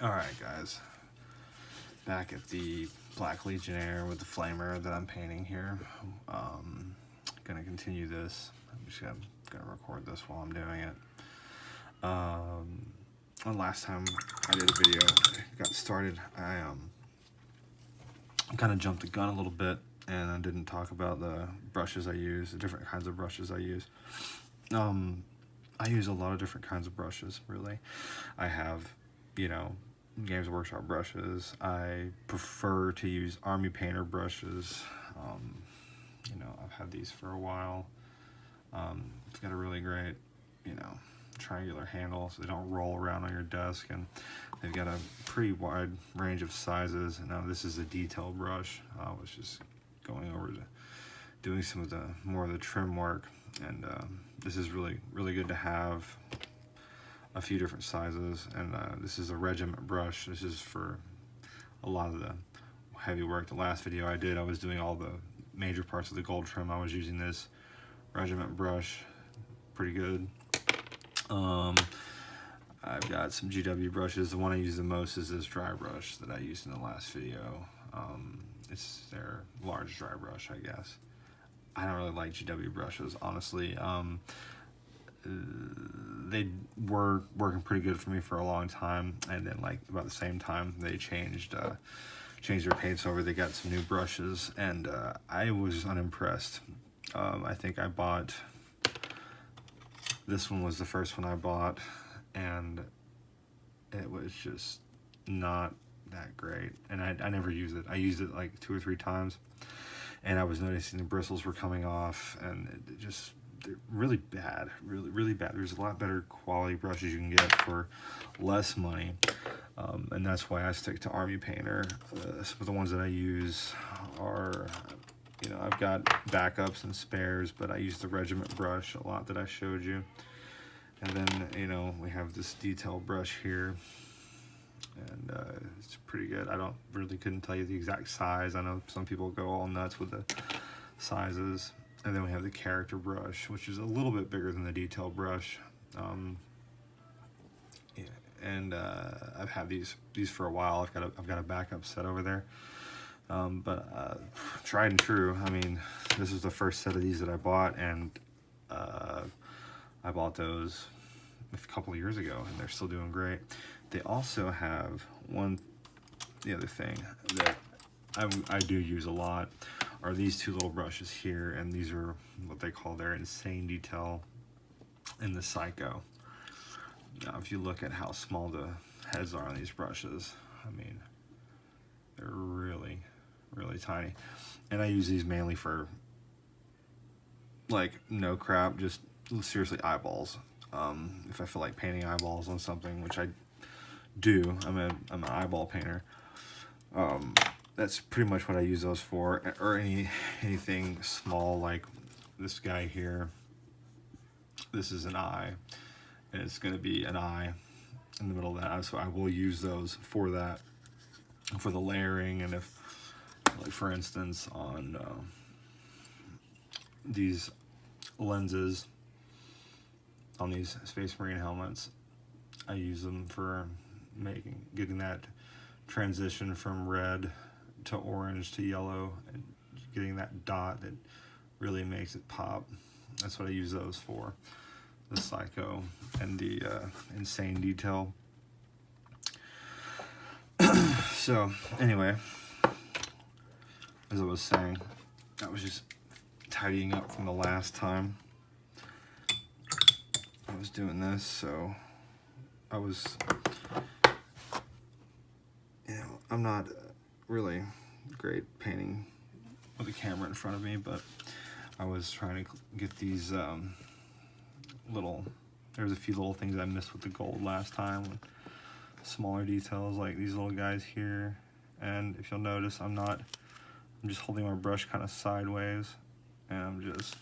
Alright guys, back at the Black Legionnaire with the flamer that I'm painting here. Gonna continue this. I'm just gonna record this while I'm doing it. The last time I did a video, got started, I kind of jumped the gun a little bit and I didn't talk about the brushes I use, the different kinds of brushes I use. I use a lot of different kinds of brushes, really. I have, Games Workshop brushes. I prefer to use Army Painter brushes. I've had these for a while. It's got a really great, triangular handle so they don't roll around on your desk, and they've got a pretty wide range of sizes. Now this is a detail brush. I was just going over to doing some of the more of the trim work, and this is really good to have a few different sizes. And this is a regiment brush. This is for a lot of the heavy work. The last video I did, I was doing all the major parts of the gold trim. I was using this regiment brush, pretty good. I've got some GW brushes. The one I use the most is this dry brush that I used in the last video. It's their large dry brush, I guess. I don't really like GW brushes, honestly. They were working pretty good for me for a long time, and then like about the same time they changed their paints over. They got some new brushes, and I was unimpressed. I think I bought, this one was the first one I bought, and it was just not that great, and I never used it. I used it like 2 or 3 times, and I was noticing the bristles were coming off, and they're really bad, really bad. There's a lot better quality brushes you can get for less money, and that's why I stick to Army Painter. Some of the ones that I use are, I've got backups and spares, but I use the regiment brush a lot that I showed you. And then, we have this detail brush here, and it's pretty good. I couldn't tell you the exact size. I know some people go all nuts with the sizes. And then we have the character brush, which is a little bit bigger than the detail brush. I've had these for a while. I've got a backup set over there. But tried and true. I mean, this was the first set of these that I bought, and I bought those a couple of years ago, and they're still doing great. They also have the other thing that I do use a lot are these 2 little brushes here, and these are what they call their Insane Detail and the Psycho. Now, if you look at how small the heads are on these brushes, I mean, they're really tiny. And I use these mainly for, like, no crap, just seriously eyeballs. If I feel like painting eyeballs on something, which I do, I'm an eyeball painter. That's pretty much what I use those for, or anything small like this guy here. This is an eye, and it's going to be an eye in the middle of that, so I will use those for that, for the layering. And if, like for instance, on these lenses on these Space Marine helmets, I use them for getting that transition from red to orange to yellow, and getting that dot that really makes it pop. That's what I use those for, the Psycho and the Insane Detail. So anyway, as I was saying, I was just tidying up from the last time I was doing this, so I was, I'm not really great painting with a camera in front of me, but I was trying to get these there's a few little things I missed with the gold last time, with smaller details like these little guys here. And if you'll notice, I'm just holding my brush kind of sideways, and I'm just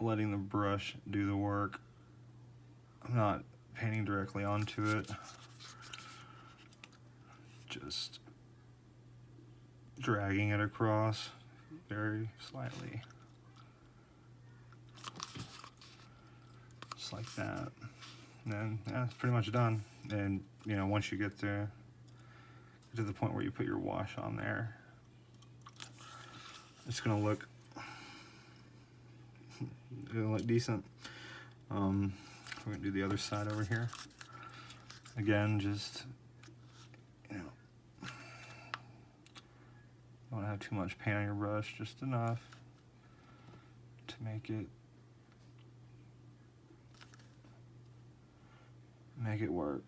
letting the brush do the work. I'm not painting directly onto it, just dragging it across very slightly, just like that. And then, yeah, it's pretty much done. And, you know, once you get to the point where you put your wash on there, it's gonna look decent. We're gonna do the other side over here. Again, just, you know, don't have too much paint on your brush, just enough to make it work.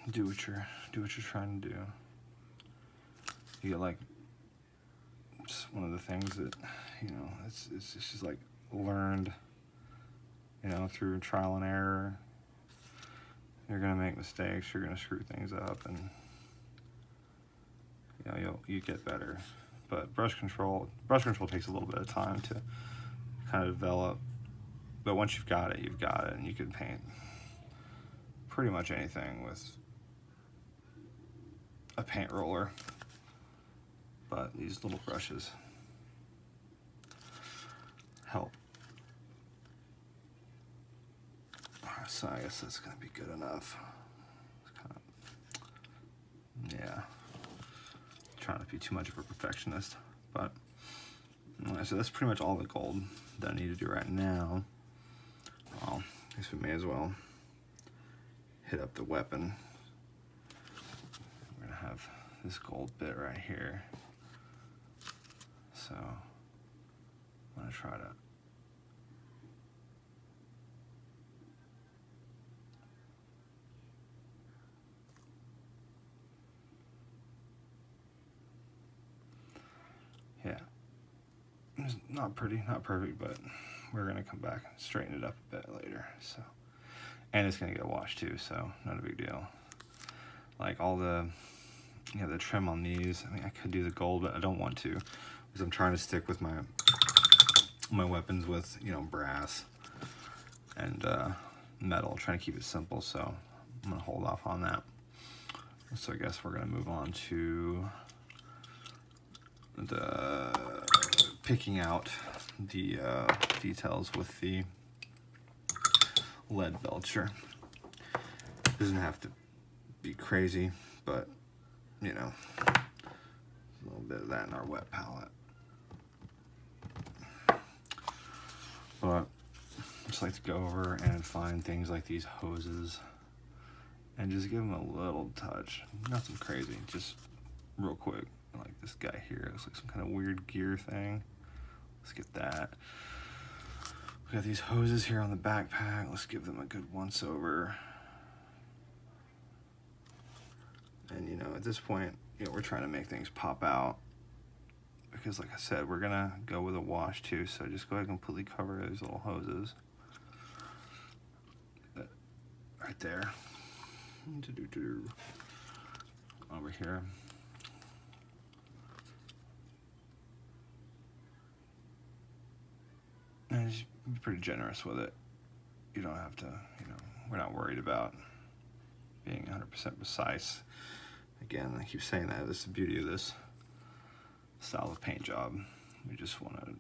Do what you're trying to do. You get like, it's one of the things that, you know, it's just like learned, you know, through trial and error. You're gonna make mistakes, you're gonna screw things up, and you know, you get better. But brush control takes a little bit of time to kind of develop. But once you've got it, and you can paint pretty much anything with a paint roller. But these little brushes help. So I guess that's gonna be good enough. It's kind of, yeah, trying not to be too much of a perfectionist, but so that's pretty much all the gold that I need to do right now. Well, I guess we may as well hit up the weapon. We're gonna have this gold bit right here. So I'm gonna try to it's not pretty, not perfect, but we're gonna come back and straighten it up a bit later. So, and it's gonna get washed too, so not a big deal. Like all the, you know, the trim on these, I mean, I could do the gold, but I don't want to, because I'm trying to stick with my weapons with, you know, brass and metal, trying to keep it simple. So I'm gonna hold off on that. So I guess we're gonna move on to the picking out the details with the lead belcher. Doesn't have to be crazy, but you know, a little bit of that in our wet palette. But I just like to go over and find things like these hoses and just give them a little touch. Nothing crazy, just real quick. Like this guy here, looks like some kind of weird gear thing. Let's get that. We got these hoses here on the backpack. Let's give them a good once over. And you know, at this point, you know, we're trying to make things pop out, because like I said, we're gonna go with a wash too. So just go ahead and completely cover these little hoses right there. Over here. And just be pretty generous with it. You don't have to, you know, we're not worried about being 100% precise. Again, I keep saying that, this is the beauty of this style of paint job. We just want to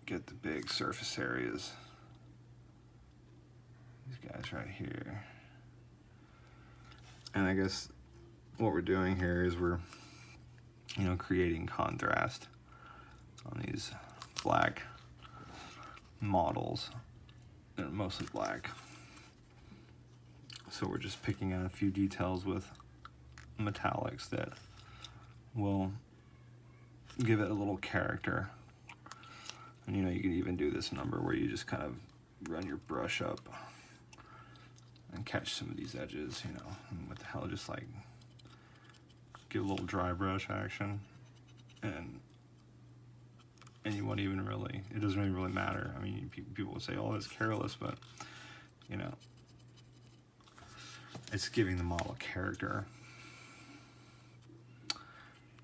get the big surface areas. These guys right here. And I guess what we're doing here is we're, you know, creating contrast on these black models. They're mostly black. So we're just picking out a few details with metallics that will give it a little character. And you know, you can even do this number where you just kind of run your brush up and catch some of these edges, you know, and what the hell, just like give a little dry brush action, and you won't even really, it doesn't even really matter. I mean, people will say, oh, that's careless, but you know, it's giving the model character,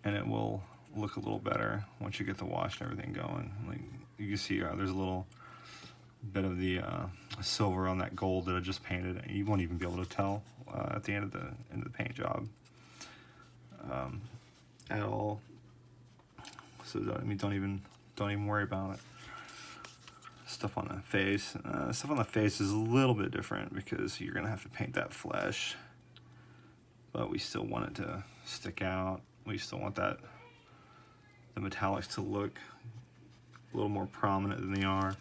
and it will look a little better once you get the wash and everything going. Like you can see, there's a little bit of the silver on that gold that I just painted, and you won't even be able to tell at the end of the paint job at all. So I mean, don't even worry about it. stuff on the face. Stuff on the face is a little bit different because you're gonna have to paint that flesh, but we still want it to stick out. We still want the metallics to look a little more prominent than they are.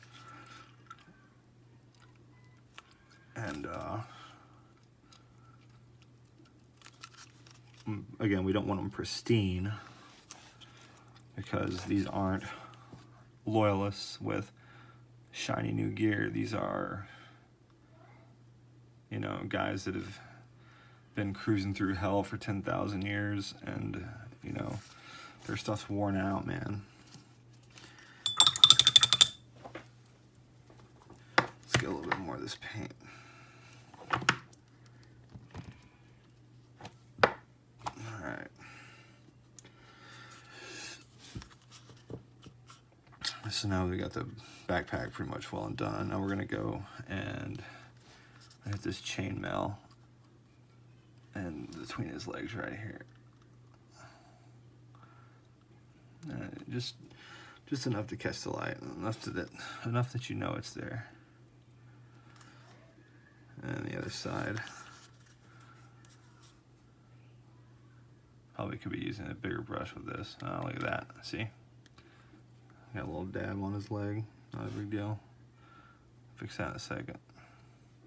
And again, we don't want them pristine because these aren't loyalists with shiny new gear. These are, you know, guys that have been cruising through hell for 10,000 years, and you know, their stuff's worn out, man. Let's get a little bit more of this paint. Alright. So now we got the backpack pretty much well and done. Now we're gonna go and hit this chainmail and between his legs right here. Just enough to catch the light, enough that you know it's there. And the other side, probably could be using a bigger brush with this. Oh, look at that! See, got a little dab on his leg. Not a big deal. Fix that in a second.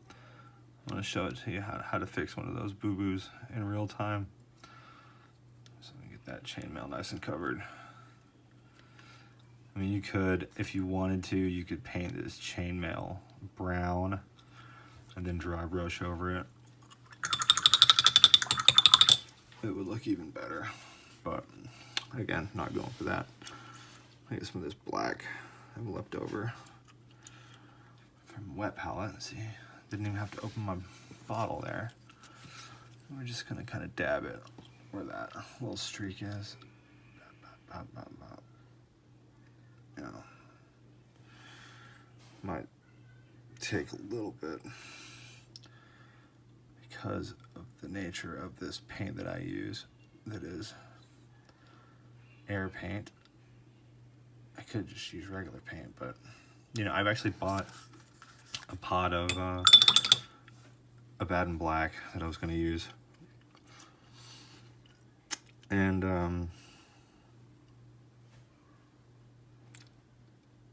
I'm going to show it to you how to fix one of those boo-boos in real time. So let me get that chainmail nice and covered. I mean, you could, if you wanted to, you could paint this chainmail brown and then dry brush over it. It would look even better. But again, not going for that. I get some of this black I've left over from wet palette. See, didn't even have to open my bottle there. We're just gonna kind of dab it where that little streak is. You know, might take a little bit because of the nature of this paint that I use, that is air paint. I could just use regular paint, but you know, I've actually bought a pot of Abaddon Black that I was going to use, and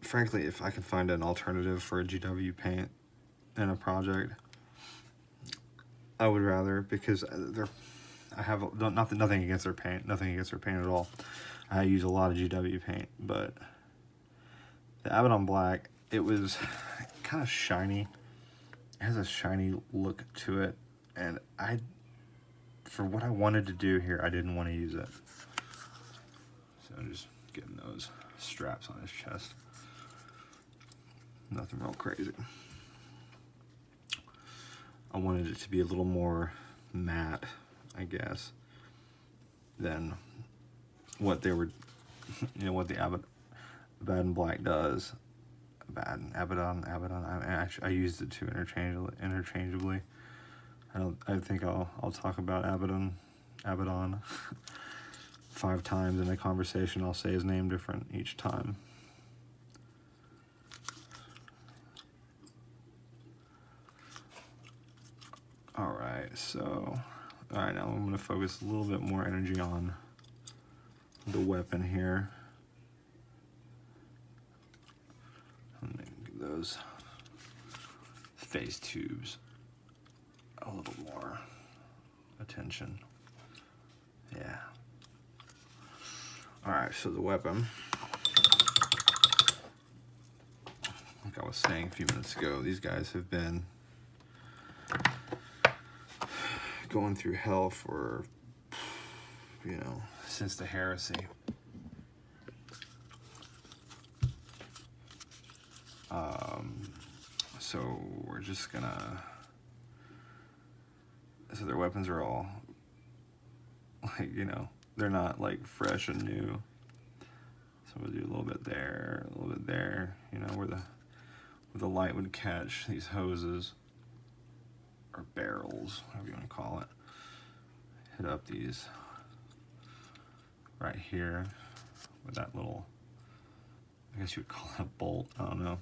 frankly, if I can find an alternative for a GW paint in a project, I would rather, because I have nothing against their paint, nothing against their paint at all. I use a lot of GW paint, but the Abaddon Black, it was kind of shiny. It has a shiny look to it, and for what I wanted to do here, I didn't want to use it. So I'm just getting those straps on his chest. Nothing real crazy. I wanted it to be a little more matte, I guess, than what they were, you know, what the Abaddon Black does. Abaddon. I used it too interchangeably. I think I'll talk about Abaddon 5 times in a conversation. I'll say his name different each time. Alright, so now I'm going to focus a little bit more energy on the weapon here. I'm going to give those face tubes a little more attention. Yeah. Alright, so the weapon, like I was saying a few minutes ago, these guys have been going through hell for, you know, since the heresy. So we're just gonna, so their weapons are all like, you know, they're not like fresh and new. So we'll do a little bit there, a little bit there, you know, where the light would catch these hoses or barrels, whatever you want to call it. Hit up these right here with that little, I guess you would call it a bolt, I don't know.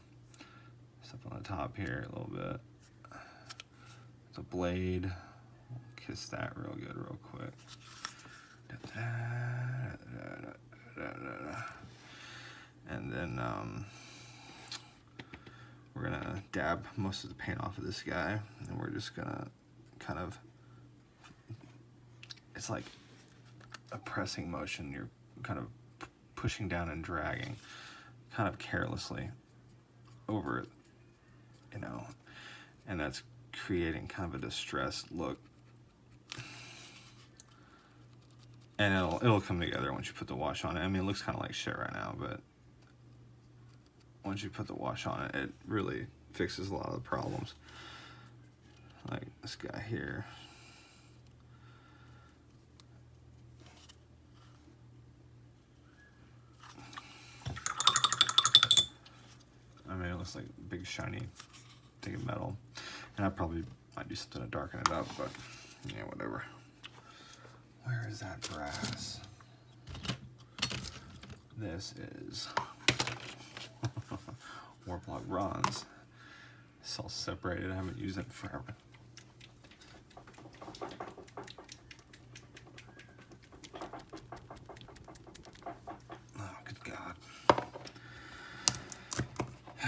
on the top here a little bit. It's a blade. Kiss that real good, real quick. And then we're gonna dab most of the paint off of this guy, and we're just gonna kind of, it's like a pressing motion. You're kind of pushing down and dragging kind of carelessly over it, you know, and that's creating kind of a distressed look. And it'll come together once you put the wash on it. I mean, it looks kind of like shit right now, but once you put the wash on it, it really fixes a lot of the problems. Like this guy here. I mean, it looks like a big shiny thing of metal. And I probably might do something to darken it up, but yeah, whatever. Where is that brass? This is Warplock bronze. It's all separated. I haven't used it in forever. Oh, good God. A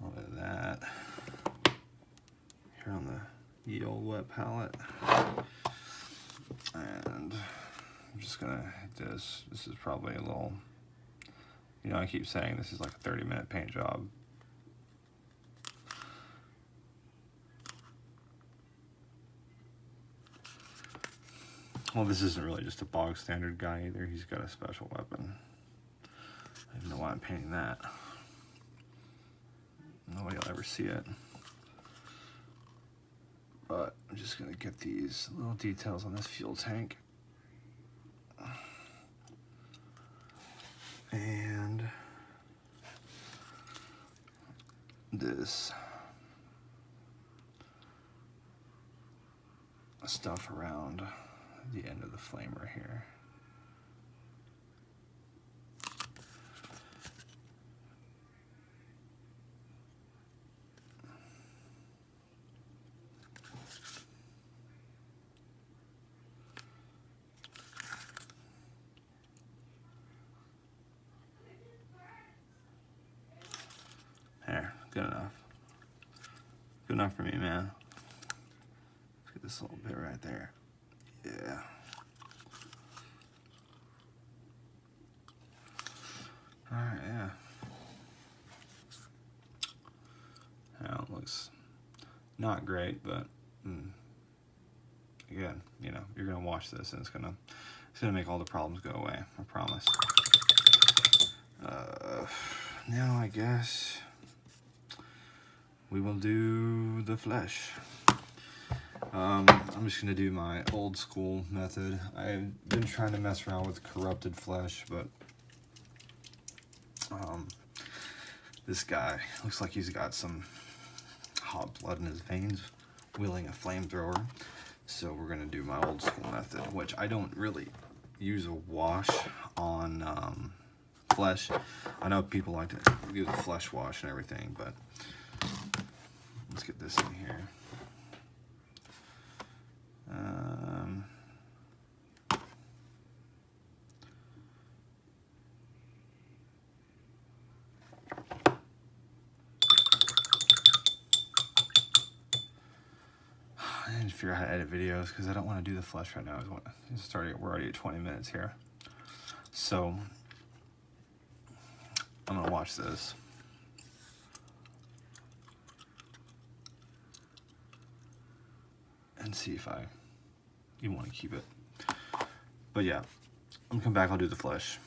little bit of that. Here on the ye old wet palette. And I'm just gonna hit this. This is probably a little, you know, I keep saying this is like a 30-minute paint job. Well, this isn't really just a bog standard guy either. He's got a special weapon. I don't know why I'm painting that. Nobody will ever see it. But I'm just gonna get these little details on this fuel tank. And this stuff around the end of the flamer here. There, good enough. Good enough for me, man. Let's get this little bit right there. Yeah. Alright, yeah. Now it looks not great, but again, you know, you're gonna wash this and it's gonna make all the problems go away, I promise. Now I guess we will do the flesh. I'm just gonna do my old school method. I've been trying to mess around with corrupted flesh, but this guy looks like he's got some hot blood in his veins, wielding a flamethrower. So we're gonna do my old school method, which I don't really use a wash on flesh. I know people like to do the flesh wash and everything, but let's get this in here. I need to figure out how to edit videos because I don't want to do the flesh right now. We're already at 20 minutes here. So I'm gonna watch this. And see if you want to keep it. But yeah, I'm gonna come back, I'll do the flesh.